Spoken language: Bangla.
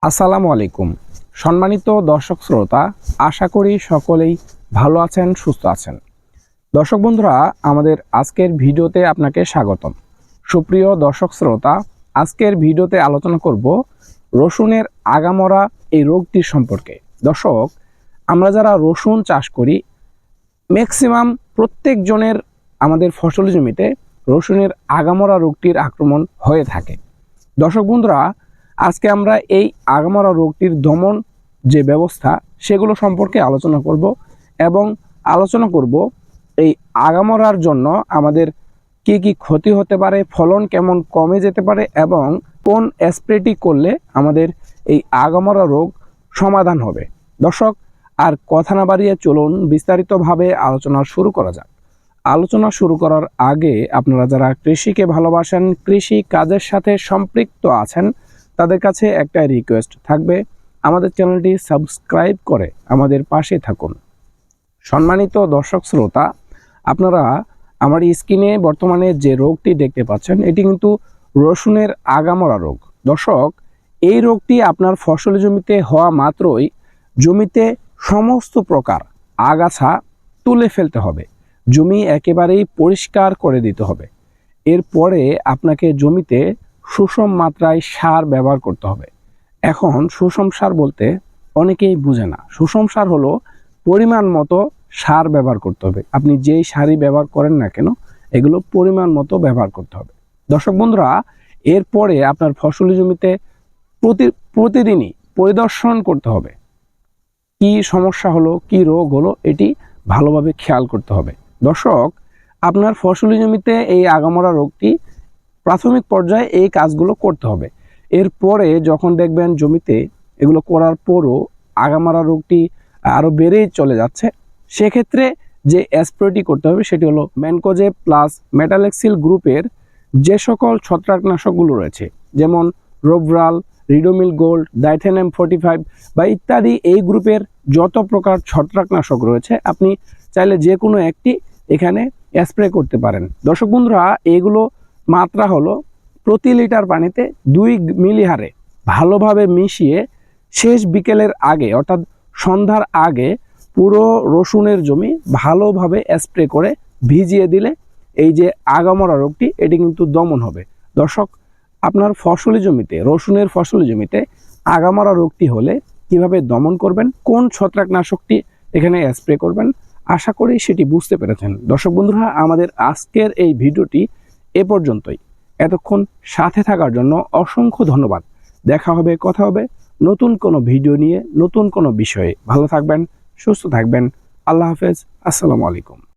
আসসালামু আলাইকুম। সম্মানিত দর্শক শ্রোতা, আশা করি সকলেই ভালো আছেন, সুস্থ আছেন। দর্শক বন্ধুরা, আমাদের আজকের ভিডিওতে আপনাকে স্বাগতম। সুপ্রিয় দর্শক শ্রোতা, আজকের ভিডিওতে আলোচনা করব রসুনের আগামরা এই রোগটির সম্পর্কে। দর্শক, আমরা যারা রসুন চাষ করি, ম্যাক্সিমাম প্রত্যেকজনের আমাদের ফসলি জমিতে রসুনের আগামরা রোগটির আক্রমণ হয়ে থাকে। দর্শক বন্ধুরা, আজকে আমরা এই আগামরা রোগটির দমন যে ব্যবস্থা সেগুলো সম্পর্কে আলোচনা করব এবং আলোচনা করব এই আগামরার জন্য আমাদের কি কি ক্ষতি হতে পারে, ফলন কেমন কমে যেতে পারে এবং কোন স্প্রেটি করলে আমাদের এই আগামরা রোগ সমাধান হবে। দর্শক, আর কথা না বাড়িয়ে চলুন বিস্তারিতভাবে আলোচনা শুরু করা যাক। আলোচনা শুরু করার আগে আপনারা যারা কৃষিকে ভালোবাসেন, কৃষি কাজের সাথে সম্পৃক্ত আছেন, তাদের কাছে একটা রিকোয়েস্ট থাকবে, আমাদের চ্যানেলটি সাবস্ক্রাইব করে আমাদের পাশে থাকুন। সম্মানিত দর্শক শ্রোতা, আপনারা আমার স্ক্রিনে বর্তমানে যে রোগটি দেখতে পাচ্ছেন, এটি কিন্তু রসুনের আগামরা রোগ। দর্শক, এই রোগটি আপনার ফসলি জমিতে হওয়া মাত্রই জমিতে সমস্ত প্রকার আগাছা তুলে ফেলতে হবে, জমি একেবারেই পরিষ্কার করে দিতে হবে। এরপরে আপনাকে জমিতে সুষম মাত্রায় সার ব্যবহার করতে হবে। এখন সুষম সার বলতে অনেকেই বুঝে না। সুষম সার হলো পরিমাণ মতো সার ব্যবহার করতে হবে। আপনি যেই সারই ব্যবহার করেন না কেন, এগুলো পরিমাণ মতো ব্যবহার করতে হবে। দর্শক বন্ধুরা, এরপরে আপনার ফসলি জমিতে প্রতিদিনই পরিদর্শন করতে হবে। কি সমস্যা হলো, কি রোগ হলো, এটি ভালোভাবে খেয়াল করতে হবে। দর্শক, আপনার ফসলি জমিতে এই আগামরা রোগটি প্রাথমিক পর্যায়ে এই কাজগুলো করতে হবে। এরপরে যখন দেখবেন জমিতে এগুলো করার পরও আগামরা রোগটি আরও বেড়েই চলে যাচ্ছে, সেক্ষেত্রে যে স্প্রেটি করতে হবে সেটি হলো ম্যানকোজেব প্লাস মেটালেক্সিল গ্রুপের যে সকল ছত্রাকনাশকগুলো রয়েছে, যেমন রোভরাল, রিডোমিল গোল্ড, ডাইথেনাম 45 বা ইত্যাদি, এই গ্রুপের যত প্রকার ছত্রাকনাশক রয়েছে আপনি চাইলে যে কোনো একটি এখানে স্প্রে করতে পারেন। দর্শক বন্ধুরা, এগুলো মাত্রা হলো প্রতি লিটার পানিতে 2 মিলি হারে ভালোভাবে মিশিয়ে শেষ বিকেলের আগে অর্থাৎ সন্ধ্যার আগে পুরো রসুনের জমি ভালোভাবে স্প্রে করে ভিজিয়ে দিলে এই যে আগামরা রোগটি এটি কিন্তু দমন হবে। দর্শক, আপনার ফসলি জমিতে, রসুনের ফসলি জমিতে আগামরা রোগটি হলে কিভাবে দমন করবেন, কোন ছত্রাকনাশকটি এখানে স্প্রে করবেন, আশা করি সেটি বুঝতে পেরেছেন। দর্শক বন্ধুরা, আমাদের আজকের এই ভিডিওটি এ পর্যন্তই। এতক্ষণ সাথে থাকার জন্য অসংখ্য ধন্যবাদ। দেখা হবে, কথা হবে নতুন কোনো ভিডিও নিয়ে, নতুন কোনো বিষয়ে। ভালো থাকবেন, সুস্থ থাকবেন। আল্লাহ হাফেজ। আসসালামু আলাইকুম।